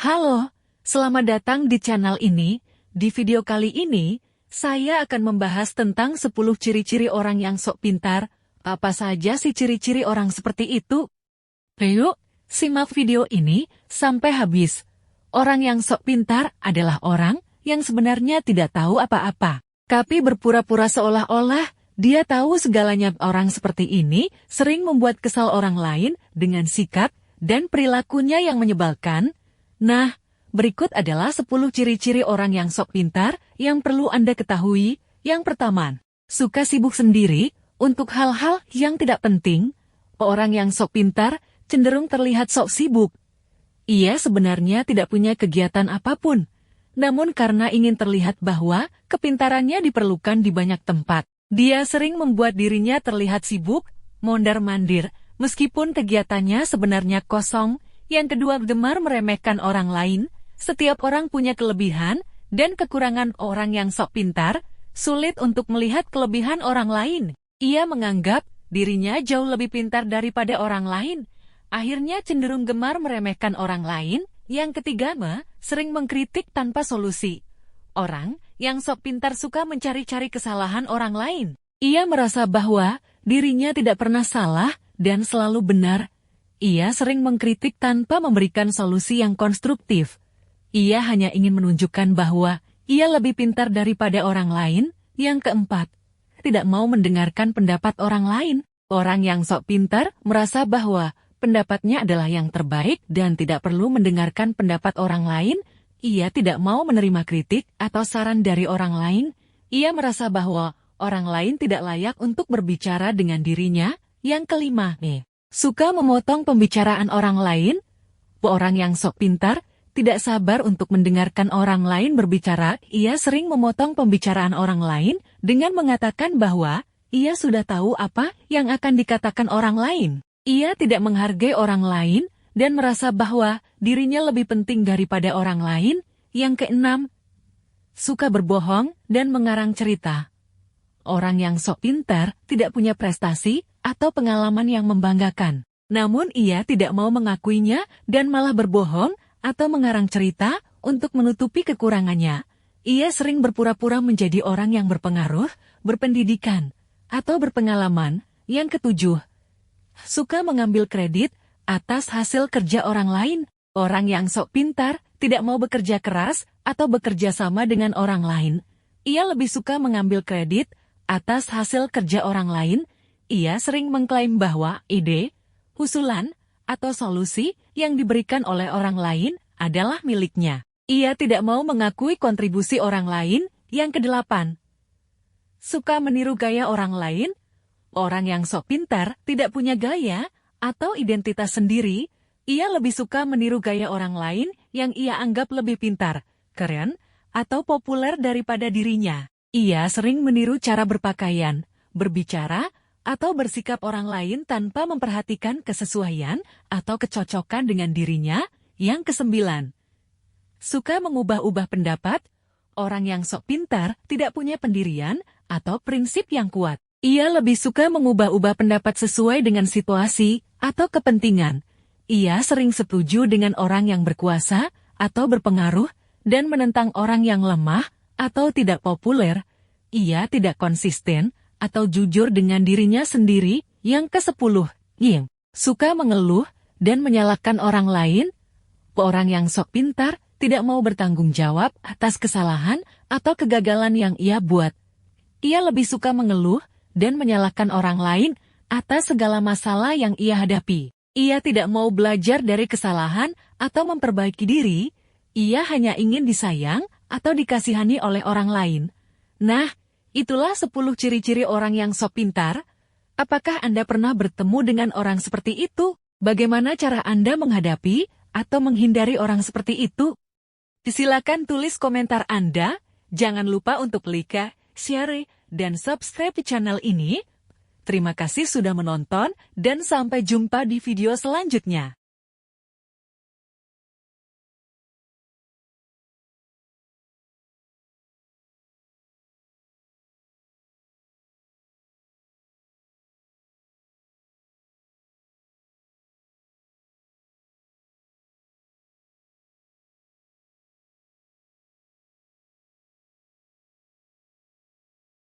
Halo, selamat datang di channel ini. Di video kali ini, saya akan membahas tentang 10 ciri-ciri orang yang sok pintar. Apa saja sih ciri-ciri orang seperti itu? Yuk, simak video ini sampai habis. Orang yang sok pintar adalah orang yang sebenarnya tidak tahu apa-apa, tapi berpura-pura seolah-olah dia tahu segalanya. Orang seperti ini sering membuat kesal orang lain dengan sikap dan perilakunya yang menyebalkan. Nah, berikut adalah 10 ciri-ciri orang yang sok pintar yang perlu Anda ketahui. Yang pertama, suka sibuk sendiri untuk hal-hal yang tidak penting. Orang yang sok pintar cenderung terlihat sok sibuk. Ia sebenarnya tidak punya kegiatan apapun. Namun karena ingin terlihat bahwa kepintarannya diperlukan di banyak tempat, dia sering membuat dirinya terlihat sibuk, mondar-mandir, meskipun kegiatannya sebenarnya kosong. Yang kedua, gemar meremehkan orang lain. Setiap orang punya kelebihan dan kekurangan. Orang yang sok pintar sulit untuk melihat kelebihan orang lain. Ia menganggap dirinya jauh lebih pintar daripada orang lain. Akhirnya cenderung gemar meremehkan orang lain. Yang ketiga, sering mengkritik tanpa solusi. Orang yang sok pintar suka mencari-cari kesalahan orang lain. Ia merasa bahwa dirinya tidak pernah salah dan selalu benar. Ia sering mengkritik tanpa memberikan solusi yang konstruktif. Ia hanya ingin menunjukkan bahwa ia lebih pintar daripada orang lain. Yang keempat, tidak mau mendengarkan pendapat orang lain. Orang yang sok pintar merasa bahwa pendapatnya adalah yang terbaik dan tidak perlu mendengarkan pendapat orang lain. Ia tidak mau menerima kritik atau saran dari orang lain. Ia merasa bahwa orang lain tidak layak untuk berbicara dengan dirinya. Yang kelima, suka memotong pembicaraan orang lain. Orang yang sok pintar tidak sabar untuk mendengarkan orang lain berbicara. Ia sering memotong pembicaraan orang lain dengan mengatakan bahwa ia sudah tahu apa yang akan dikatakan orang lain. Ia tidak menghargai orang lain dan merasa bahwa dirinya lebih penting daripada orang lain. Yang keenam, suka berbohong dan mengarang cerita. Orang yang sok pintar tidak punya prestasi atau pengalaman yang membanggakan. Namun ia tidak mau mengakuinya dan malah berbohong atau mengarang cerita untuk menutupi kekurangannya. Ia sering berpura-pura menjadi orang yang berpengaruh, berpendidikan, atau berpengalaman. Yang ketujuh, suka mengambil kredit atas hasil kerja orang lain. Orang yang sok pintar tidak mau bekerja keras atau bekerja sama dengan orang lain. Ia lebih suka mengambil kredit atas hasil kerja orang lain. Ia sering mengklaim bahwa ide, usulan, atau solusi yang diberikan oleh orang lain adalah miliknya. Ia tidak mau mengakui kontribusi orang lain. Yang kedelapan, suka meniru gaya orang lain. Orang yang sok pintar tidak punya gaya atau identitas sendiri. Ia lebih suka meniru gaya orang lain yang ia anggap lebih pintar, keren, atau populer daripada dirinya. Ia sering meniru cara berpakaian, berbicara, atau bersikap orang lain tanpa memperhatikan kesesuaian atau kecocokan dengan dirinya. Yang kesembilan, suka mengubah-ubah pendapat. Orang yang sok pintar tidak punya pendirian atau prinsip yang kuat. Ia lebih suka mengubah-ubah pendapat sesuai dengan situasi atau kepentingan. Ia sering setuju dengan orang yang berkuasa atau berpengaruh dan menentang orang yang lemah atau tidak populer. Ia tidak konsisten atau jujur dengan dirinya sendiri. Yang ke-10, suka mengeluh dan menyalahkan orang lain. Orang yang sok pintar tidak mau bertanggung jawab atas kesalahan atau kegagalan yang ia buat. Ia lebih suka mengeluh dan menyalahkan orang lain atas segala masalah yang ia hadapi. Ia tidak mau belajar dari kesalahan atau memperbaiki diri. Ia hanya ingin disayang atau dikasihani oleh orang lain. Nah, itulah 10 ciri-ciri orang yang sok pintar. Apakah Anda pernah bertemu dengan orang seperti itu? Bagaimana cara Anda menghadapi atau menghindari orang seperti itu? Silakan tulis komentar Anda. Jangan lupa untuk like, share, dan subscribe di channel ini. Terima kasih sudah menonton dan sampai jumpa di video selanjutnya.